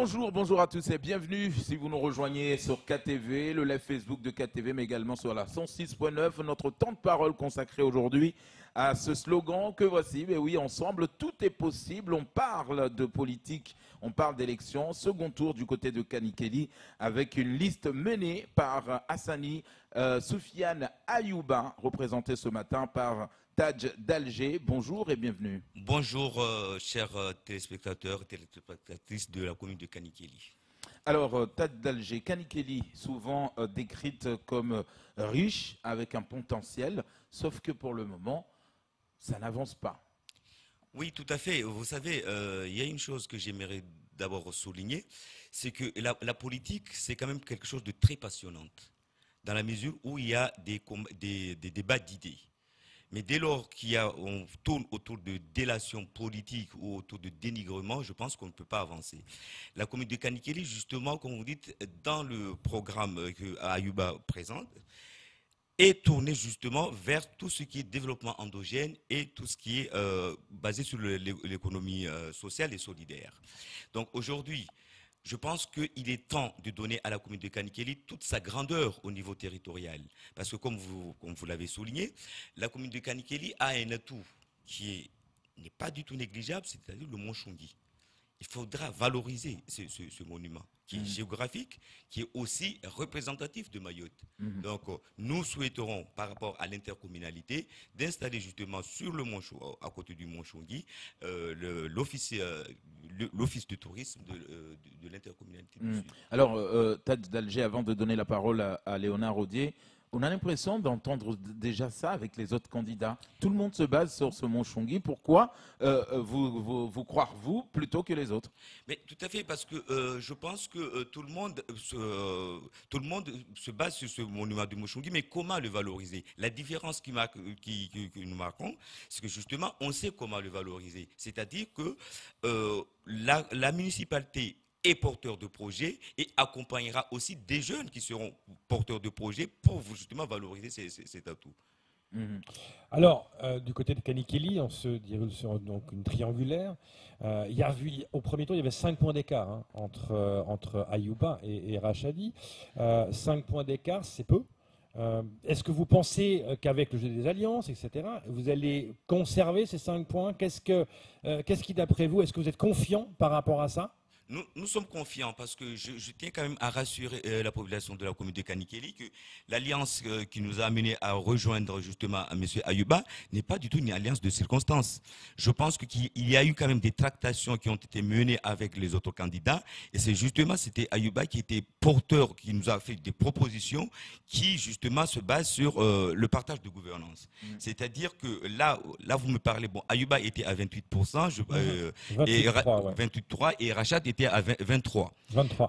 Bonjour, bonjour à tous et bienvenue si vous nous rejoignez sur KTV, le live Facebook de KTV, mais également sur la 106.9, notre temps de parole consacré aujourd'hui à ce slogan que voici. Mais oui, ensemble, tout est possible. On parle de politique, on parle d'élections. Second tour du côté de Kanikeli avec une liste menée par Hassani Soufiane Ayouba, représenté ce matin par Tadj d'Alger. Bonjour et bienvenue. Bonjour, chers téléspectateurs et téléspectatrices de la commune de Kanikeli. Alors, Tadj d'Alger, Kanikeli, souvent décrite comme riche, avec un potentiel, sauf que pour le moment, ça n'avance pas. Oui, tout à fait. Vous savez, il y a une chose que j'aimerais d'abord souligner, c'est que la politique, c'est quand même quelque chose de très passionnant, dans la mesure où il y a des débats d'idées. Mais dès lors qu'on tourne autour de délations politiques ou autour de dénigrement, je pense qu'on ne peut pas avancer. La commune de Kanikeli, justement, comme vous dites, dans le programme que Ayouba présente, est tournée justement vers tout ce qui est développement endogène et tout ce qui est basé sur l'économie sociale et solidaire. Donc aujourd'hui, je pense qu'il est temps de donner à la commune de Kanikeli toute sa grandeur au niveau territorial. Parce que comme vous l'avez souligné, la commune de Kanikeli a un atout qui n'est pas du tout négligeable, c'est-à-dire le mont Chongi. Il faudra valoriser ce monument qui est géographique, qui est aussi représentatif de Mayotte. Donc, nous souhaiterons, par rapport à l'intercommunalité, d'installer justement sur le mont, à côté du mont Chongi, l'office de tourisme de l'intercommunalité du Sud. Alors, Tadj d'Alger, avant de donner la parole à Léonard Rodier, on a l'impression d'entendre déjà ça avec les autres candidats. Tout le monde se base sur ce mont Chongi. Pourquoi vous croire vous plutôt que les autres? Mais tout à fait, parce que je pense que tout le monde se base sur ce monument du mont Chongi, mais comment le valoriser? La différence que nous marquons, c'est que justement, on sait comment le valoriser. C'est-à-dire que la municipalité est porteur de projets et accompagnera aussi des jeunes qui seront porteurs de projets pour justement valoriser cet atout. Alors, du côté de Kanikeli, on se dirige sur donc, une triangulaire. Au premier tour, il y avait 5 points d'écart entre Ayouba et Rachadi. 5 points d'écart, c'est peu. Est-ce que vous pensez qu'avec le jeu des alliances, etc., vous allez conserver ces 5 points? Qu'est-ce qui, d'après vous, est-ce que vous êtes confiant par rapport à ça? Nous sommes confiants parce que je tiens quand même à rassurer la population de la commune de Kanikeli que l'alliance qui nous a amené à rejoindre justement M. Ayouba n'est pas du tout une alliance de circonstances. Je pense qu'il y a eu quand même des tractations qui ont été menées avec les autres candidats et c'est justement, c'était Ayouba qui était porteur, qui nous a fait des propositions qui justement se basent sur le partage de gouvernance. C'est-à-dire que là vous me parlez, bon, Ayouba était à 28%, 28,3% et Rachad était à 23.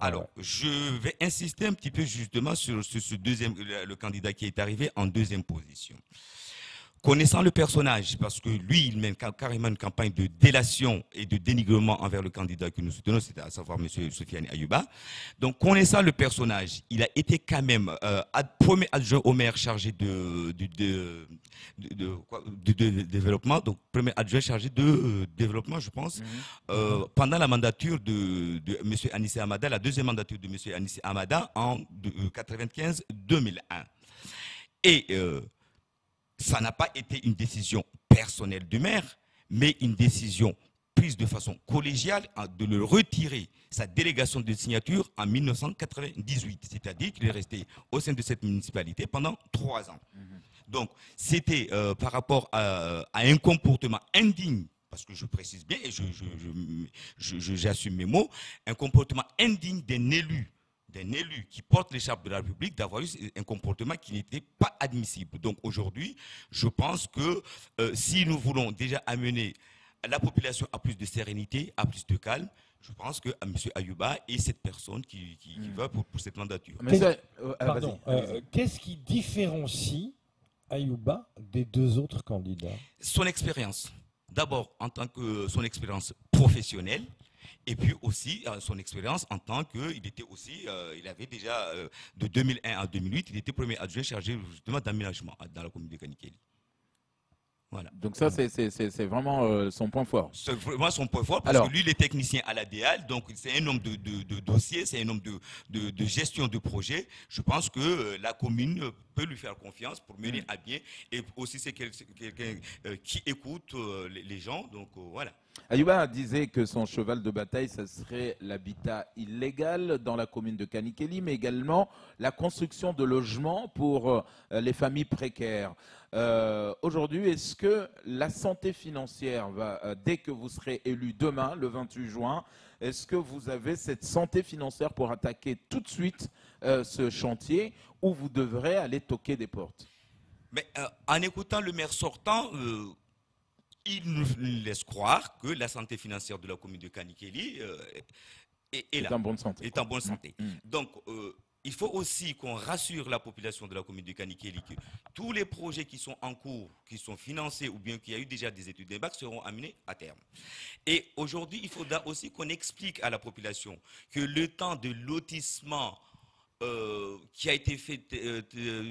Alors, je vais insister un petit peu justement sur ce deuxième, le candidat qui est arrivé en deuxième position. Connaissant le personnage, parce que lui, il mène carrément une campagne de délation et de dénigrement envers le candidat que nous soutenons, c'est à savoir M. Soufiane Ayouba. Donc, connaissant le personnage, il a été quand même premier adjoint au maire chargé de développement, donc premier adjoint chargé de développement, je pense, pendant la mandature de M. Anissé Hamada, la deuxième mandature de M. Anissé Hamada en 1995-2001. Et ça n'a pas été une décision personnelle du maire, mais une décision prise de façon collégiale de le retirer sa délégation de signature en 1998. C'est-à-dire qu'il est resté au sein de cette municipalité pendant 3 ans. Donc, c'était par rapport à un comportement indigne, parce que je précise bien et j'assume mes mots, un comportement indigne d'un élu qui porte l'écharpe de la République, d'avoir eu un comportement qui n'était pas admissible. Donc aujourd'hui, je pense que si nous voulons déjà amener la population à plus de sérénité, à plus de calme, je pense que M. Ayouba est cette personne qui va pour cette mandature. Qu'est-ce qui différencie Ayouba des deux autres candidats? Son expérience. D'abord, en tant que son expérience professionnelle, et puis aussi son expérience en tant qu'il était aussi, il avait déjà de 2001 à 2008, il était premier adjoint chargé justement d'aménagement dans la commune de Kanikeli. Voilà. Donc ça, c'est vraiment son point fort. C'est vraiment son point fort parce Alors, que lui, il est technicien à l'ADEAL, donc c'est un homme de dossier, c'est un homme de gestion de projet. Je pense que la commune peut lui faire confiance pour mener à bien. Et aussi, c'est quelqu'un qui écoute les gens. Donc voilà. Ayouba disait que son cheval de bataille, ce serait l'habitat illégal dans la commune de Kanikeli, mais également la construction de logements pour les familles précaires. Aujourd'hui, est-ce que la santé financière va, dès que vous serez élu demain, le 28 juin, est-ce que vous avez cette santé financière pour attaquer tout de suite ce chantier ou vous devrez aller toquer des portes? Mais en écoutant le maire sortant, il nous laisse croire que la santé financière de la commune de Kanikeli est là, en bonne santé. est en bonne santé. Mmh. Donc, il faut aussi qu'on rassure la population de la commune de Kanikeli que tous les projets qui sont en cours, qui sont financés ou bien qu'il y a eu déjà des études d'impact seront amenés à terme. Et aujourd'hui, il faudra aussi qu'on explique à la population que le temps de lotissement qui a été fait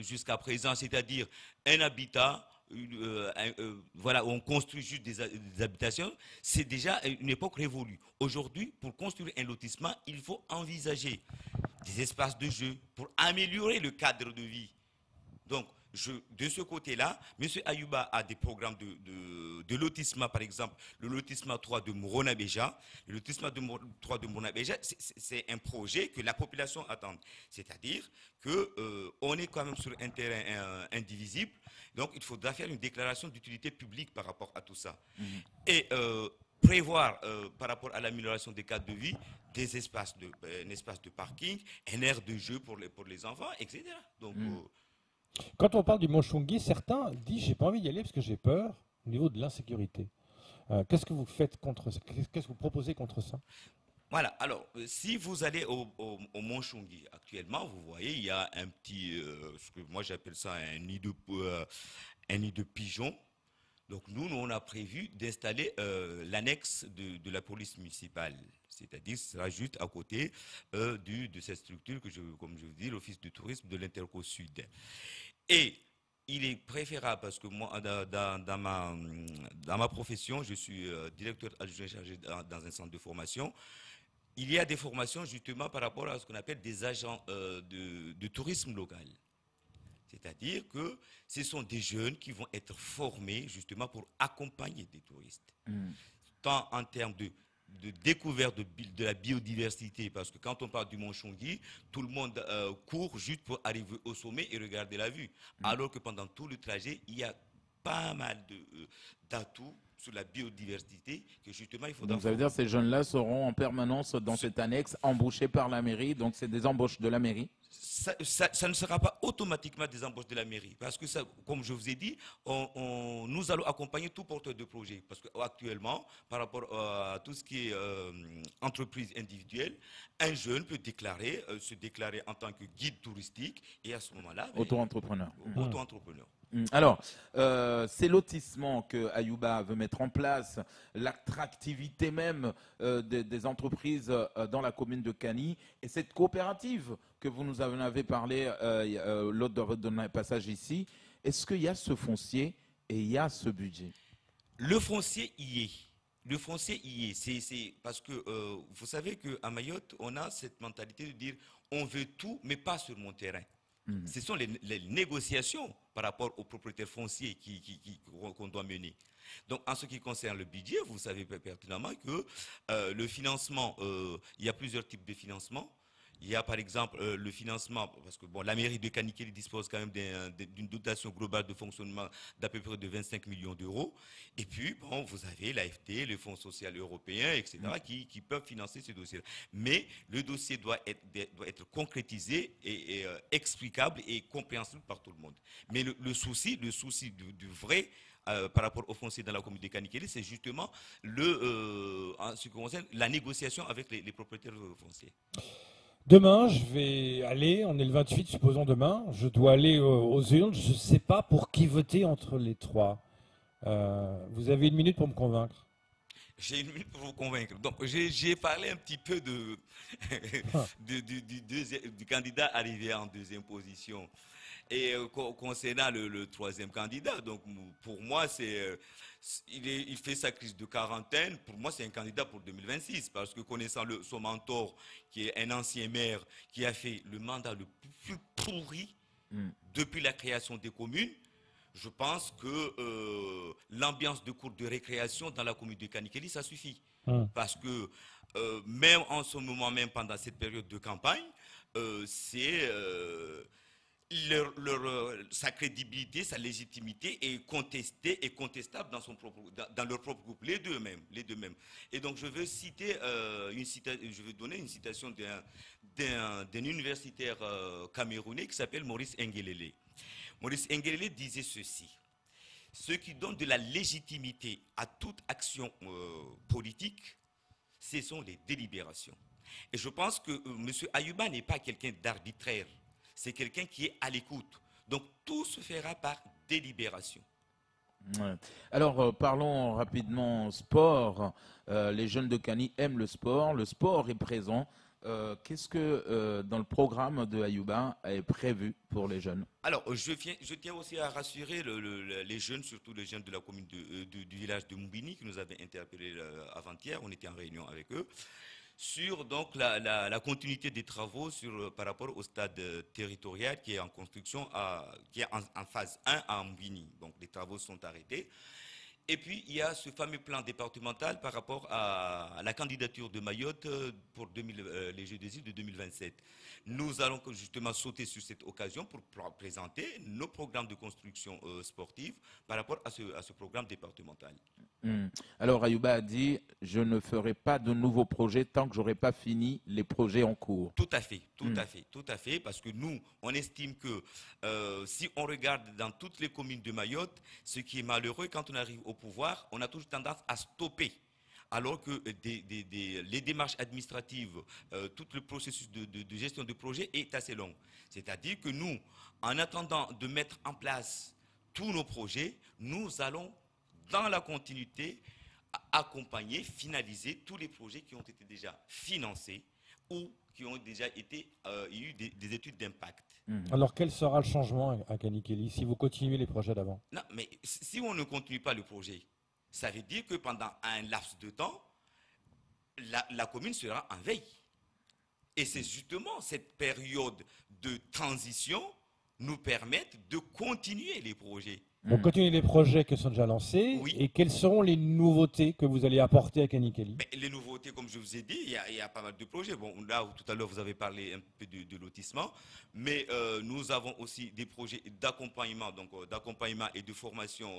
jusqu'à présent, c'est-à-dire un habitat, voilà, on construit juste des habitations, c'est déjà une époque révolue. Aujourd'hui, pour construire un lotissement, il faut envisager des espaces de jeu pour améliorer le cadre de vie. Donc, de ce côté-là, M. Ayouba a des programmes de lotissement, par exemple, le lotissement 3 de Mourona-Béja. Le lotissement 3 de Mourona-Béja, c'est un projet que la population attend. C'est-à-dire qu'on est quand même sur un terrain indivisible, donc il faudra faire une déclaration d'utilité publique par rapport à tout ça. Et prévoir, par rapport à l'amélioration des cadres de vie, des espaces un espace de parking, un aire de jeu pour les enfants, etc. Donc, quand on parle du Montchongui, certains disent j'ai pas envie d'y aller parce que j'ai peur au niveau de l'insécurité. Qu'est-ce que vous faites contre ça? Qu'est-ce que vous proposez contre ça? Voilà, alors, si vous allez au Montchongui, actuellement, vous voyez, il y a un petit, ce que moi j'appelle ça un nid de pigeons. Donc nous, on a prévu d'installer l'annexe de la police municipale. C'est-à-dire, ce sera juste à côté de cette structure que, comme je vous dis, l'Office de tourisme de l'Interco Sud. Et il est préférable, parce que moi, dans ma profession, je suis directeur adjoint chargé dans un centre de formation. Il y a des formations justement par rapport à ce qu'on appelle des agents de tourisme local. C'est-à-dire que ce sont des jeunes qui vont être formés justement pour accompagner des touristes. Tant en termes de découverte de la biodiversité, parce que quand on parle du Montchongui, tout le monde court juste pour arriver au sommet et regarder la vue. Alors que pendant tout le trajet, il y a pas mal d'atouts sur la biodiversité que justement il faudra... Donc ça veut dire que ces jeunes-là seront en permanence dans cette annexe, embauchés par la mairie, donc c'est des embauches de la mairie? Ça ne sera pas automatiquement des embauches de la mairie, parce que, ça, comme je vous ai dit, nous allons accompagner tout porteur de projet, parce qu'actuellement, par rapport à tout ce qui est entreprise individuelle, un jeune peut se déclarer en tant que guide touristique, et à ce moment-là... Auto-entrepreneur. Auto-entrepreneur. Alors, ces lotissements que Ayouba veut mettre en place, l'attractivité même des entreprises dans la commune de Kani, et cette coopérative que vous nous en avez parlé lors de votre passage ici, est-ce qu'il y a ce foncier et il y a ce budget? Le foncier y est. Le foncier y est. C'est parce que vous savez qu'à Mayotte, on a cette mentalité de dire on veut tout, mais pas sur mon terrain. Ce sont les négociations par rapport aux propriétaires fonciers qu'on doit mener. Donc, en ce qui concerne le budget, vous savez pertinemment que le financement, il y a plusieurs types de financement. Il y a par exemple le financement, parce que bon, la mairie de Kanikeli dispose quand même d'une dotation globale de fonctionnement d'à peu près de 25 millions d'euros. Et puis, bon, vous avez l'AFT, le Fonds social européen, etc., qui peuvent financer ce dossier. Mais le dossier doit être concrétisé et explicable et compréhensible par tout le monde. Mais le souci du vrai... par rapport aux fonciers dans la commune de Kanikeli, c'est justement en ce qui concerne la négociation avec les propriétaires fonciers. Demain, je vais aller, on est le 28, supposons demain, je dois aller aux urnes, je ne sais pas pour qui voter entre les trois. Vous avez une minute pour me convaincre. J'ai une minute pour vous convaincre. Donc, j'ai parlé un petit peu du candidat arrivé en deuxième position. Et concernant le troisième candidat, donc pour moi, il fait sa crise de quarantaine. Pour moi, c'est un candidat pour 2026 parce que connaissant son mentor, qui est un ancien maire, qui a fait le mandat le plus pourri depuis la création des communes, je pense que l'ambiance de cours de récréation dans la commune de Kanikeli, ça suffit. Parce que même en ce moment, même pendant cette période de campagne, c'est sa crédibilité, sa légitimité est contestée et contestable dans leur propre groupe, les deux mêmes. Et donc je veux citer je veux donner une citation d'un universitaire camerounais qui s'appelle Maurice Ngelele. Maurice Ngelele disait ceci: ce qui donne de la légitimité à toute action politique, ce sont les délibérations. Et je pense que M. Ayuba n'est pas quelqu'un d'arbitraire. C'est quelqu'un qui est à l'écoute. Donc tout se fera par délibération. Ouais. Alors parlons rapidement sport. Les jeunes de Kani aiment le sport est présent. Qu'est-ce que dans le programme de Ayuba est prévu pour les jeunes? Alors je tiens aussi à rassurer les jeunes, surtout les jeunes de la commune du village de Moubini qui nous avaient interpellés avant-hier. On était en réunion avec eux sur donc la continuité des travaux par rapport au stade territorial qui est en construction, qui est en phase 1 à Mbini. Donc les travaux sont arrêtés. Et puis il y a ce fameux plan départemental par rapport à la candidature de Mayotte pour les Jeux des îles de 2027. Nous allons justement sauter sur cette occasion pour présenter nos programmes de construction sportive par rapport à ce programme départemental. Alors Ayuba a dit, je ne ferai pas de nouveaux projets tant que je n'aurai pas fini les projets en cours. Tout à fait, parce que nous, on estime que si on regarde dans toutes les communes de Mayotte, ce qui est malheureux, quand on arrive au pouvoir, on a toujours tendance à stopper. Alors que les démarches administratives, tout le processus de gestion de projet est assez long. C'est-à-dire que nous, en attendant de mettre en place tous nos projets, nous allons dans la continuité accompagner, finaliser tous les projets qui ont été déjà financés ou qui ont déjà eu des études d'impact. Alors quel sera le changement à Kanikeli si vous continuez les projets d'avant? Non, mais si on ne continue pas le projet, ça veut dire que pendant un laps de temps, la commune sera en veille. Et c'est justement cette période de transition nous permet de continuer les projets. Donc continuez les projets qui sont déjà lancés. Oui. Et quelles seront les nouveautés que vous allez apporter à Kanikeli? Les nouveautés, comme je vous ai dit, il y a pas mal de projets. Bon, là, tout à l'heure, vous avez parlé un peu de lotissement, mais nous avons aussi des projets d'accompagnement, donc d'accompagnement et de formation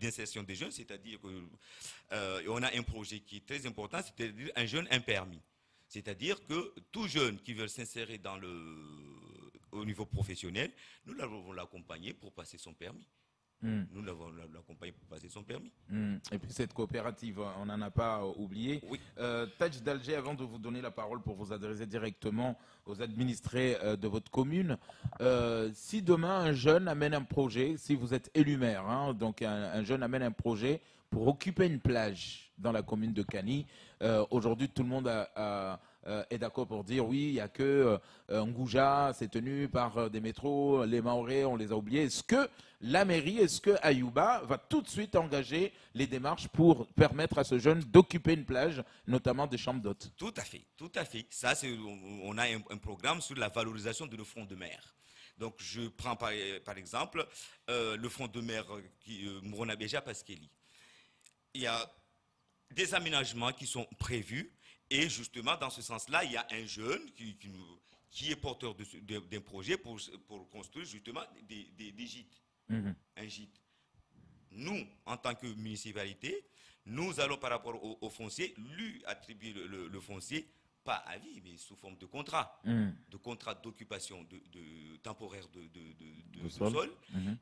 d'insertion des jeunes, c'est-à-dire qu'on a un projet qui est très important, c'est-à-dire un jeune impermis. C'est-à-dire que tout jeune qui veut s'insérer au niveau professionnel, nous allons l'accompagner pour passer son permis. Nous l'avons l'accompagné pour passer son permis. Et puis cette coopérative, on n'en a pas oublié. Oui. Tadj d'Alger, avant de vous donner la parole pour vous adresser directement aux administrés de votre commune, si demain un jeune amène un projet, si vous êtes élu maire, hein, donc un jeune amène un projet pour occuper une plage dans la commune de Kani, aujourd'hui tout le monde est d'accord pour dire oui, il n'y a que Ngouja, c'est tenu par des métros, les Maoré, on les a oubliés. Est-ce que la mairie, est-ce que Ayuba va tout de suite engager les démarches pour permettre à ce jeune d'occuper une plage, notamment des chambres d'hôtes? Tout à fait, tout à fait. Ça, on a un programme sur la valorisation de nos fonds de mer. Donc, je prends par exemple le front de mer Mourona-Béja Paskeli. Il y a des aménagements qui sont prévus et justement, dans ce sens-là, il y a un jeune qui est porteur d'un projet pour construire justement des gîtes. Un gîte. Nous, en tant que municipalité, nous allons par rapport au foncier, lui attribuer le foncier, pas à vie, mais sous forme de contrat. De contrat d'occupation temporaire de sol.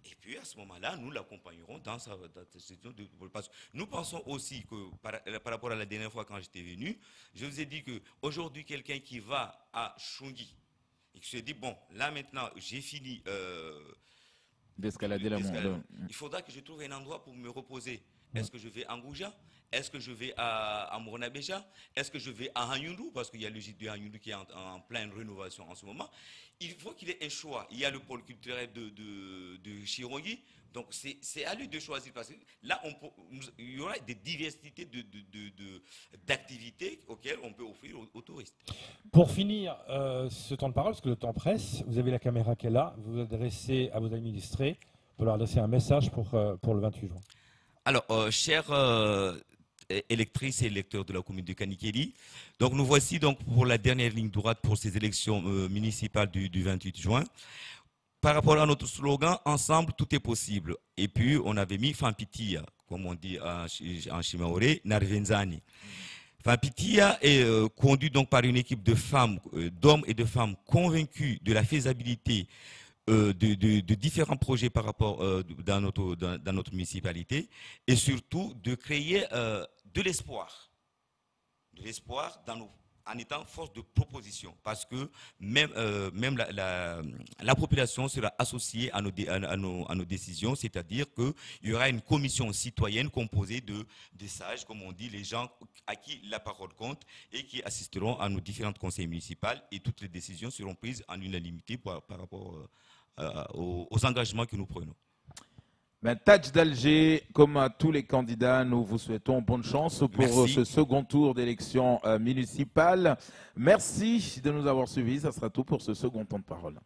Et puis à ce moment-là, nous l'accompagnerons dans sa situation de... Nous pensons aussi que par rapport à la dernière fois quand j'étais venu, je vous ai dit qu'aujourd'hui, quelqu'un qui va à Chungi et qui se dit, bon, là maintenant, j'ai fini... d'escalader la montagne. Il faudra que je trouve un endroit pour me reposer. Est-ce que je vais à Ngouja? Est-ce que je vais à Mourna-Béja? Est-ce que je vais à Hanyundu? Parce qu'il y a le gîte de Hanyundu qui est en pleine rénovation en ce moment. Il faut qu'il ait un choix. Il y a le pôle culturel de Chirongi. Donc, c'est à lui de choisir. Parce que là, il y aura des diversités d'activités auxquelles on peut offrir aux touristes. Pour finir ce temps de parole, parce que le temps presse, vous avez la caméra qui est là, vous vous adressez à vos administrés pour leur adresser un message pour le 28 juin. Alors, chers électrices et électeurs de la commune de Kanikeli, donc nous voici donc pour la dernière ligne droite pour ces élections municipales du 28 juin. Par rapport à notre slogan, ensemble, tout est possible. Et puis, on avait mis Fampitia, comme on dit en Chimaoré, Narvenzani. Fampitia est conduit donc par une équipe de femmes, d'hommes et de femmes convaincus de la faisabilité de différents projets par rapport dans notre municipalité et surtout de créer de l'espoir en étant force de proposition, parce que même la population sera associée à nos décisions, c'est-à-dire qu'il y aura une commission citoyenne composée de sages, comme on dit, les gens à qui la parole compte et qui assisteront à nos différents conseils municipaux, et toutes les décisions seront prises en unanimité par rapport aux engagements que nous prenons. Tadj d'Alger, comme à tous les candidats, nous vous souhaitons bonne chance pour ce second tour d'élection municipale. Merci de nous avoir suivis. Ça sera tout pour ce second temps de parole.